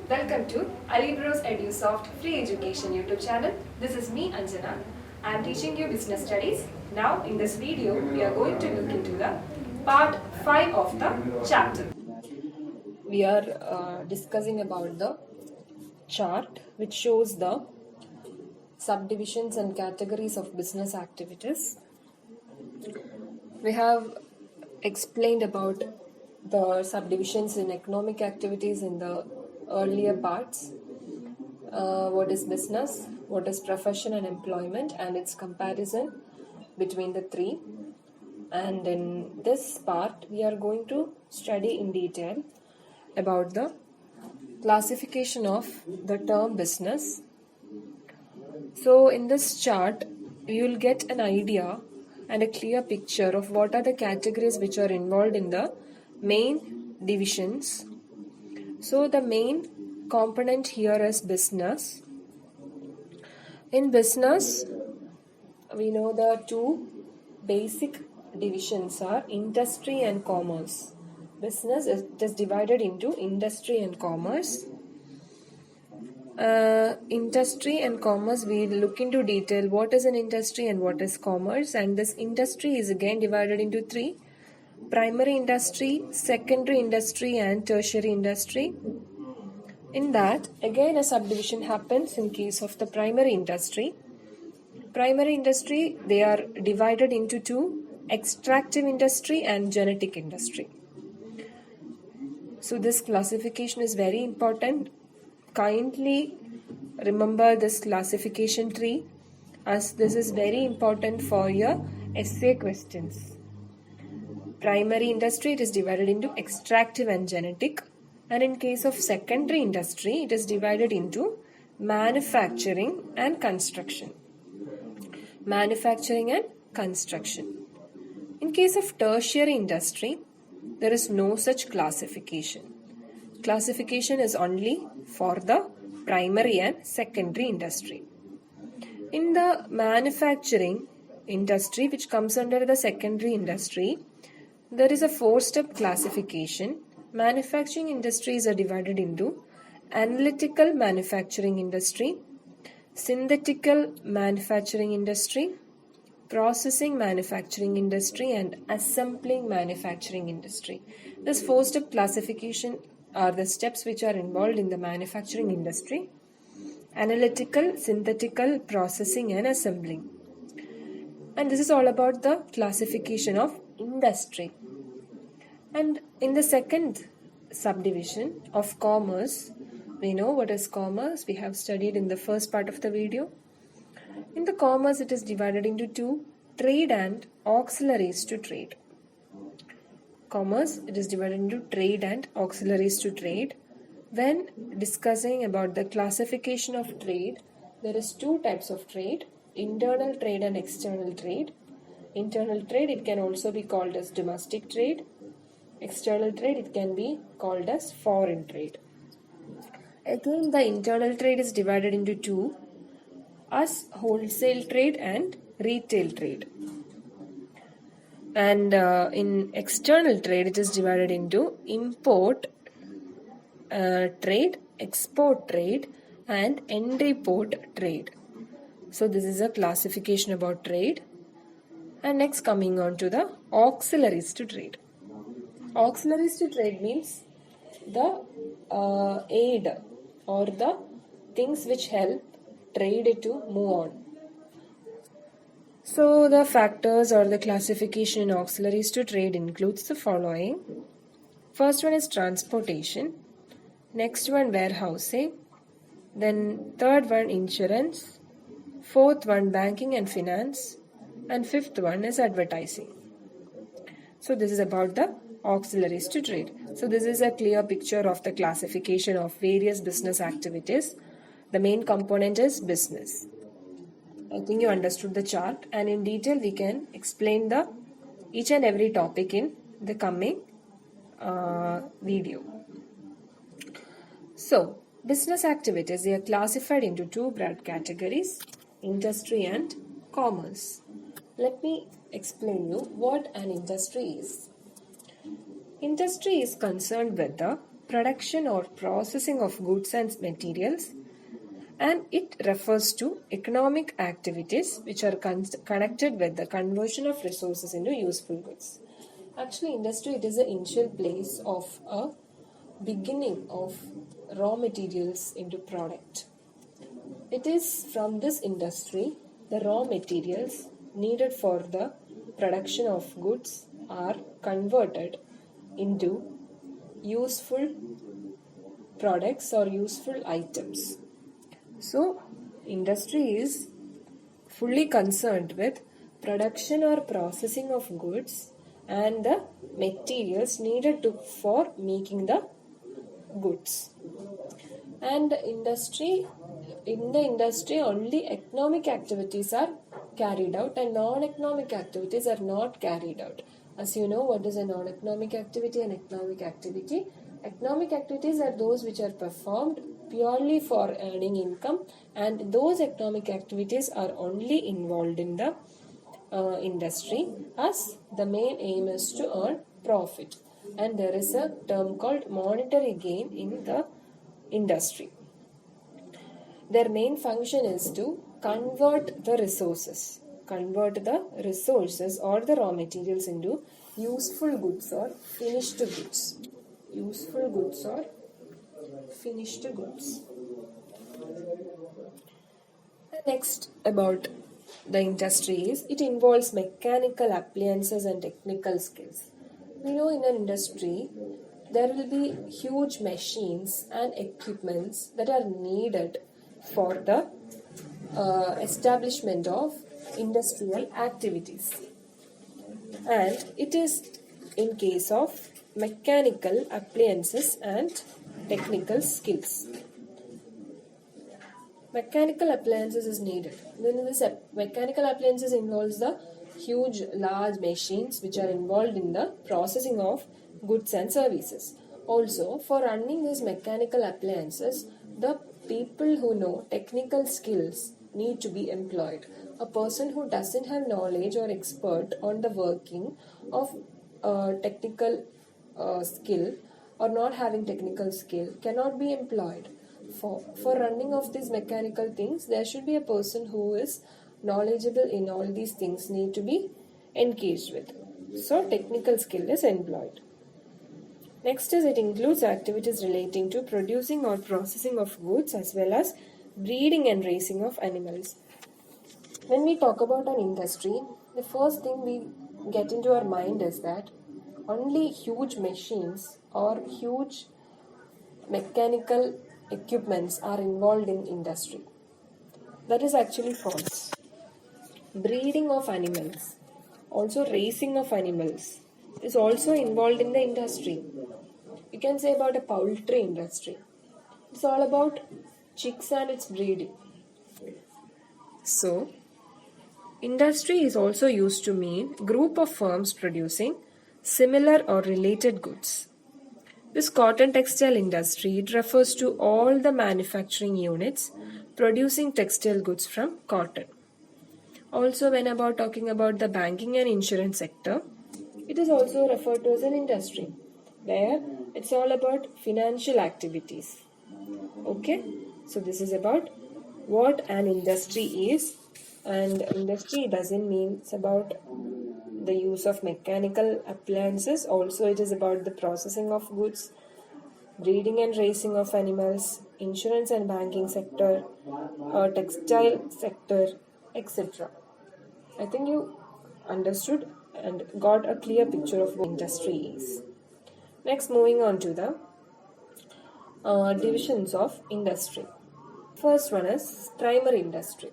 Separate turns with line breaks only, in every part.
Welcome to Alibros EduSoft Free Education YouTube channel. This is me Anjana. I am teaching you business studies. Now in this video we are going to look into the part 5 of the chapter. We are discussing about the chart which shows the subdivisions and categories of business activities. We have explained about the subdivisions in economic activities in the earlier parts. What is business, what is profession and employment, and its comparison between the three. And in this part, we are going to study in detail about the classification of the term business. So in this chart, you will get an idea and a clear picture of what are the categories which are involved in the main divisions. So the main component here is business. In business, we know the two basic divisions are industry and commerce. Business is divided into industry and commerce. Industry and commerce, we look into detail what is an industry and what is commerce, and this industry is again divided into three: primary industry, secondary industry, and tertiary industry. In that, again a subdivision happens in case of the primary industry. Primary industry, they are divided into two: extractive industry and genetic industry. So this classification is very important. Kindly remember this classification tree, as this is very important for your essay questions. Primary industry, it is divided into extractive and genetic, and in case of secondary industry, it is divided into manufacturing and construction. Manufacturing and construction. In case of tertiary industry, there is no such classification. Classification is only for the primary and secondary industry. In the manufacturing industry, which comes under the secondary industry, there is a four-step classification. Manufacturing industries are divided into analytical manufacturing industry, synthetical manufacturing industry, processing manufacturing industry, and assembling manufacturing industry. This four-step classification are the steps which are involved in the manufacturing industry: analytical, synthetical, processing, and assembling. And this is all about the classification of industry. And in the second subdivision of commerce, we know what is commerce. We have studied in the first part of the video. In the commerce, it is divided into two: trade and auxiliaries to trade. Commerce, it is divided into trade and auxiliaries to trade. When discussing about the classification of trade, there is two types of trade: internal trade and external trade. Internal trade, it can also be called as domestic trade. External trade, it can be called as foreign trade. Again, the internal trade is divided into two, as wholesale trade and retail trade. And in external trade, it is divided into import trade, export trade, and entry port trade. So this is a classification about trade. And next, coming on to the auxiliaries to trade. Auxiliaries to trade means the aid or the things which help trade to move on. So the factors or the classification in auxiliaries to trade includes the following. First one is transportation. Next one, warehousing. Then third one, insurance. Fourth one, banking and finance. And fifth one is advertising. So this is about the auxiliaries to trade. So this is a clear picture of the classification of various business activities. The main component is business. I think you understood the chart, and in detail we can explain the each and every topic in the coming video. So business activities, they are classified into two broad categories: industry and commerce. Let me explain you what an industry is. Industry is concerned with the production or processing of goods and materials, and it refers to economic activities which are connected with the conversion of resources into useful goods. Actually, industry, it is the initial place of a beginning of raw materials into product. It is from this industry the raw materials needed for the production of goods are converted into useful products or useful items. So, industry is fully concerned with production or processing of goods and the materials needed for making the goods. And in the industry only economic activities are carried out and non-economic activities are not carried out. As you know, what is a non-economic activity and economic activity? Economic activities are those which are performed purely for earning income, and those economic activities are only involved in the industry, as the main aim is to earn profit. And there is a term called monetary gain in the industry. Their main function is to convert the resources or the raw materials into useful goods or finished goods. Useful goods or finished goods. Next about the industry is it involves mechanical appliances and technical skills. We know in an industry there will be huge machines and equipments that are needed for the establishment of industrial activities. And it is in case of mechanical appliances and technical skills. Mechanical appliances is needed. Then this mechanical appliances involves the huge large machines which are involved in the processing of goods and services. Also, for running these mechanical appliances, the people who know technical skills need to be employed. A person who doesn't have knowledge or expert on the working of technical skill or not having technical skill cannot be employed. For running of these mechanical things, there should be a person who is knowledgeable in all these things need to be engaged with. So technical skill is employed. Next is it includes activities relating to producing or processing of goods as well as breeding and raising of animals. When we talk about an industry, the first thing we get into our mind is that only huge machines or huge mechanical equipments are involved in industry. That is actually false. Breeding of animals, also raising of animals is also involved in the industry. You can say about a poultry industry. It's all about chicks and its breeding. So, industry is also used to mean group of firms producing similar or related goods. This cotton textile industry, it refers to all the manufacturing units producing textile goods from cotton. Also, when talking about the banking and insurance sector, it is also referred to as an industry, where it's all about financial activities. Okay, so this is about what an industry is, and industry doesn't mean it's about the use of mechanical appliances. Also, it is about the processing of goods, breeding and raising of animals, insurance and banking sector, textile sector, etc. I think you understood and got a clear picture of what industry is. Next, moving on to the divisions of industry. First one is primary industry.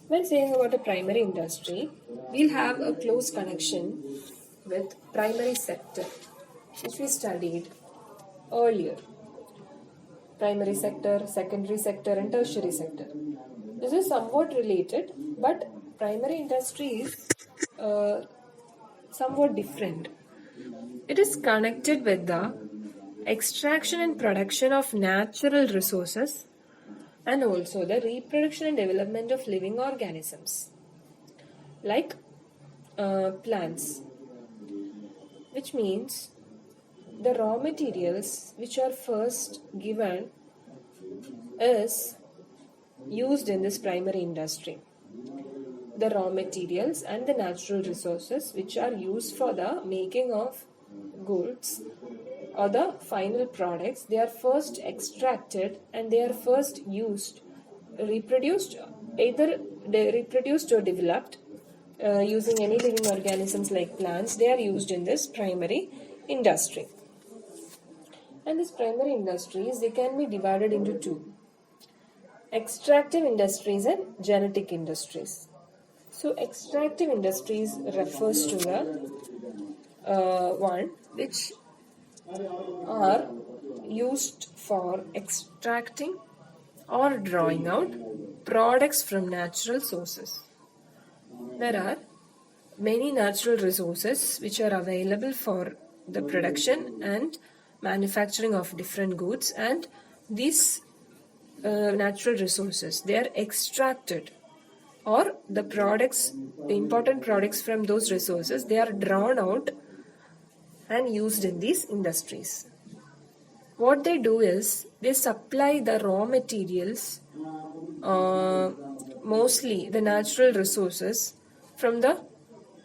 When saying about a primary industry, we'll have a close connection with primary sector, which we studied earlier. Primary sector, secondary sector and tertiary sector. This is somewhat related, but primary industry is somewhat different. It is connected with the extraction and production of natural resources and also the reproduction and development of living organisms like plants, which means the raw materials which are first given is used in this primary industry. The raw materials and the natural resources which are used for the making of goods or the final products, they are first extracted and they are first used, reproduced, either they reproduced or developed using any living organisms like plants. They are used in this primary industry. And these primary industries, they can be divided into two: extractive industries and genetic industries. So extractive industries refers to the one which are used for extracting or drawing out products from natural sources. There are many natural resources which are available for the production and manufacturing of different goods, and these natural resources, they are extracted, or the products, the important products from those resources, they are drawn out and used in these industries. What they do is they supply the raw materials, mostly the natural resources from the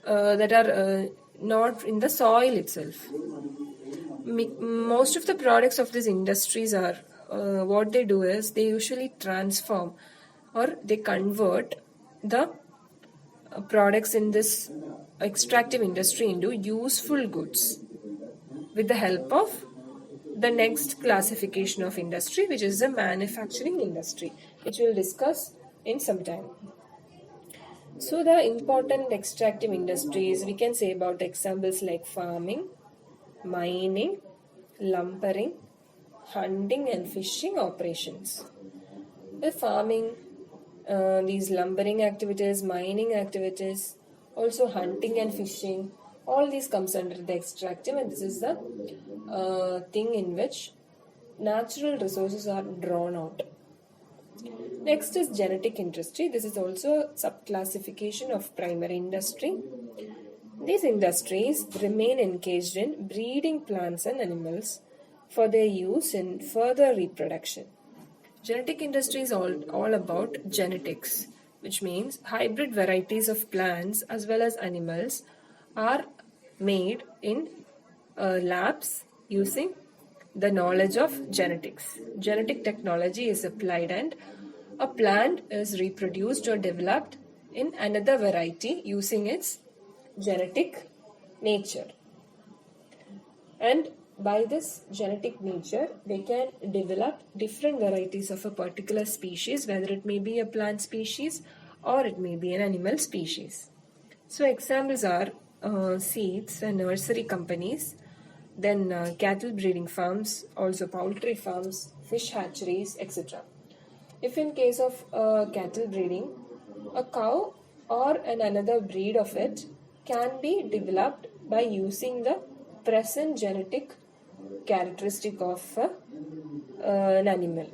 that are not in the soil itself. Most of the products of these industries are what they do is they usually transform or they convert the products in this extractive industry into useful goods with the help of the next classification of industry, which is the manufacturing industry, which we'll discuss in some time. So the important extractive industries, we can say about examples like farming, mining, lumbering, hunting and fishing operations. The farming, these lumbering activities, mining activities, also hunting and fishing, all these comes under the extractive, and this is the thing in which natural resources are drawn out. Next is genetic industry. This is also a subclassification of primary industry. These industries remain engaged in breeding plants and animals for their use in further reproduction. Genetic industry is all about genetics, which means hybrid varieties of plants as well as animals are made in labs using the knowledge of genetics. Genetic technology is applied and a plant is reproduced or developed in another variety using its genetic nature. And by this genetic nature, they can develop different varieties of a particular species, whether it may be a plant species or it may be an animal species. So examples are seeds and nursery companies, then cattle breeding farms, also poultry farms, fish hatcheries, etc. If in case of cattle breeding, a cow or another breed of it can be developed by using the present genetic characteristic of an animal.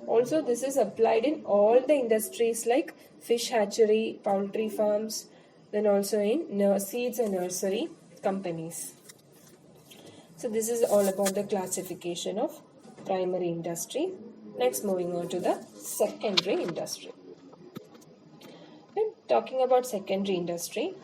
Also, this is applied in all the industries like fish hatchery, poultry farms, then also in seeds and nursery companies. So this is all about the classification of primary industry. Next, moving on to the secondary industry. When talking about secondary industry,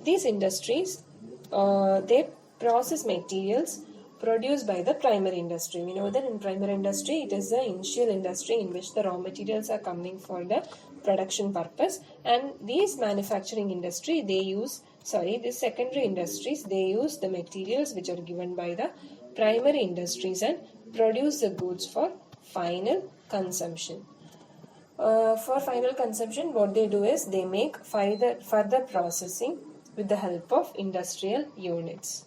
these industries, they process materials produced by the primary industry. We know that in primary industry, it is the initial industry in which the raw materials are coming for the production purpose, and these manufacturing industry, these secondary industries, they use the materials which are given by the primary industries and produce the goods for final consumption. For final consumption, what they do is they make further processing with the help of industrial units.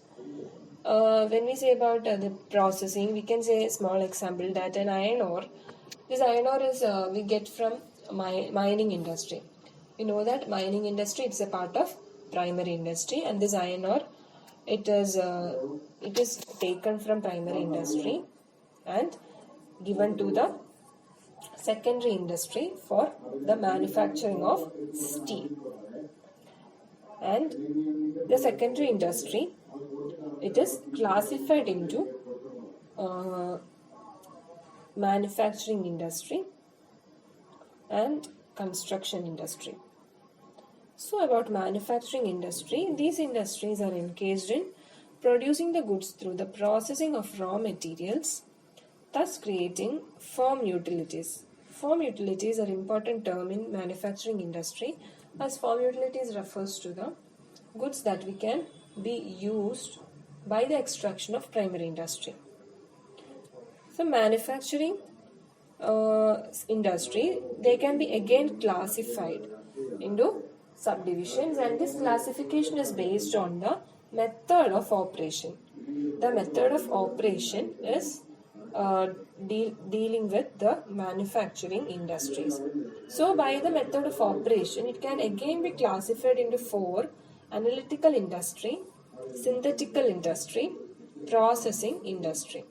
When we say about the processing, we can say a small example that an iron ore. This iron ore is we get from mining industry. We know that mining industry, it's a part of primary industry, and this iron ore, it is taken from primary industry and given to the secondary industry for the manufacturing of steel. And the secondary industry,
it is classified into manufacturing industry and construction industry. So about manufacturing industry, these industries are engaged in producing the goods through the processing of raw materials, thus creating firm utilities. Firm utilities are important term in manufacturing industry, as firm utilities refers to the goods that we can be used by the extraction of primary industry. So manufacturing industry, they can be again classified into subdivisions, and this classification is based on the method of operation. The method of operation is dealing with the manufacturing industries. So by the method of operation, it can again be classified into four: analytical industry, synthetical industry, processing industry.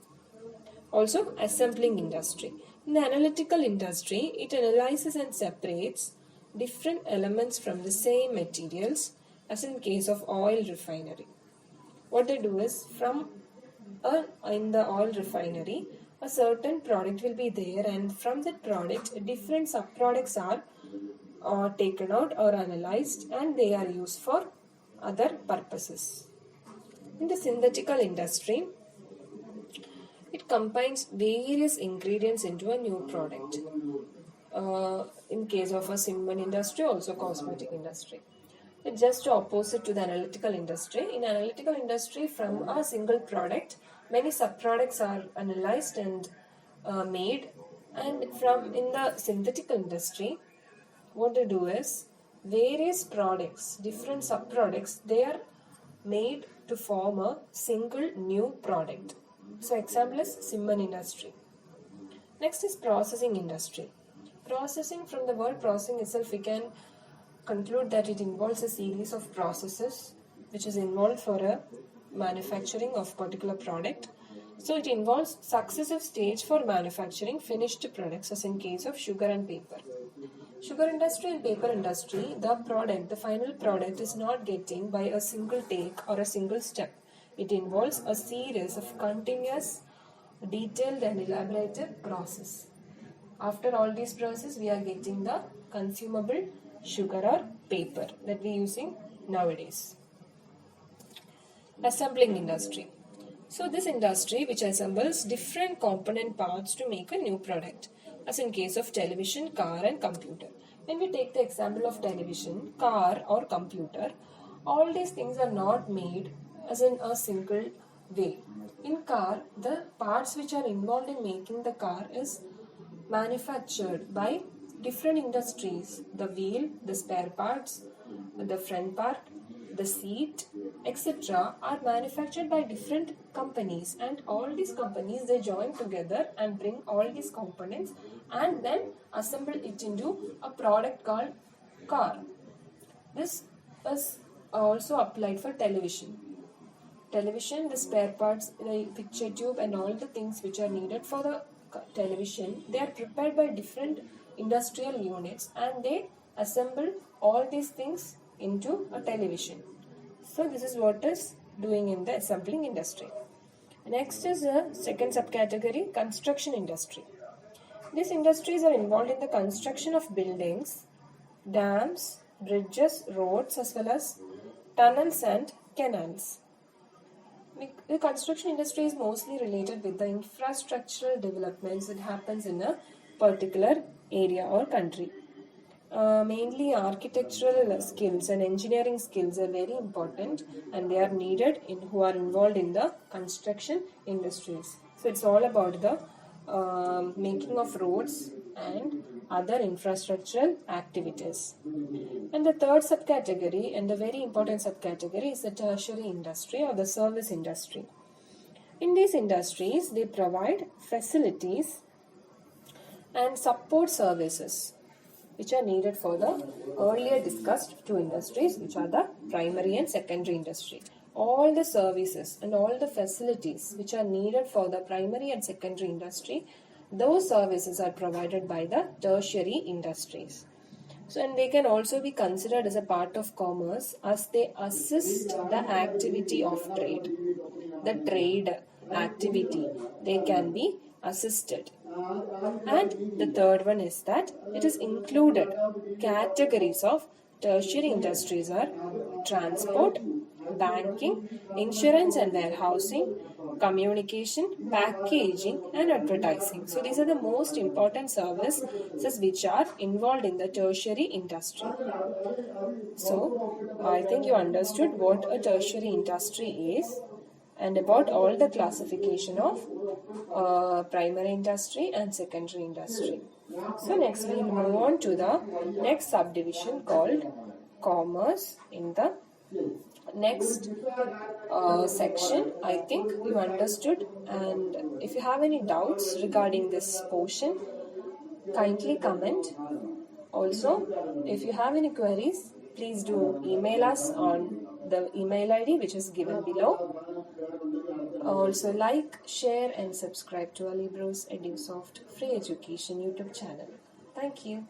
Also, assembling industry. In the analytical industry, it analyzes and separates different elements from the same materials, as in case of oil refinery. What they do is, in the oil refinery, a certain product will be there, and from that product, different subproducts are taken out or analyzed, and they are used for other purposes. In the synthetical industry, it combines various ingredients into a new product. In case of a cement industry, also cosmetic industry. It's just opposite to the analytical industry. In analytical industry, from a single product, many subproducts are analyzed and made. And in the synthetic industry, what they do is, various products, different subproducts, they are made to form a single new product. So example is cement industry. Next is processing industry. Processing, from the word processing itself, we can conclude that it involves a series of processes which is involved for a manufacturing of particular product. So it involves successive stage for manufacturing finished products, as in case of sugar and paper. Sugar industry and paper industry, the final product is not getting by a single take or a single step. It involves a series of continuous, detailed and elaborated process. After all these processes, we are getting the consumable sugar or paper that we are using nowadays. Assembling industry. So this industry which assembles different component parts to make a new product, as in case of television, car and computer. When we take the example of television, car or computer, all these things are not made as in a single way. In car, the parts which are involved in making the car is manufactured by different industries. The wheel, the spare parts, the front part, the seat, etc. are manufactured by different companies, and all these companies, they join together and bring all these components and then assemble it into a product called car. This is also applied for television. Television, the spare parts, the picture tube and all the things which are needed for the television, they are prepared by different industrial units and they assemble all these things into a television. So this is what is doing in the assembling industry. Next is the second subcategory, construction industry. These industries are involved in the construction of buildings, dams, bridges, roads as well as tunnels and canals. The construction industry is mostly related with the infrastructural developments that happens in a particular area or country. Mainly architectural skills and engineering skills are very important and they are needed who are involved in the construction industries. So it's all about the making of roads and other infrastructural activities. And the third subcategory and the very important subcategory is the tertiary industry or the service industry. In these industries, they provide facilities and support services which are needed for the earlier discussed two industries, which are the primary and secondary industry. All the services and all the facilities which are needed for the primary and secondary industry, those services are provided by the tertiary industries. So, and they can also be considered as a part of commerce as they assist the activity of trade. The trade activity, they can be assisted. And the third one is that it is included. Categories of tertiary industries are transport, banking, insurance and warehousing, communication, packaging, and advertising. So, these are the most important services which are involved in the tertiary industry. So, I think you understood what a tertiary industry is and about all the classification of primary industry and secondary industry. So, next we will move on to the next subdivision called commerce in the next section. I think you understood, and if you have any doubts regarding this portion, kindly comment. Also, if you have any queries, please do email us on the email ID which is given below. Also, like, share, and subscribe to Alibros EduSoft Free Education YouTube channel. Thank you.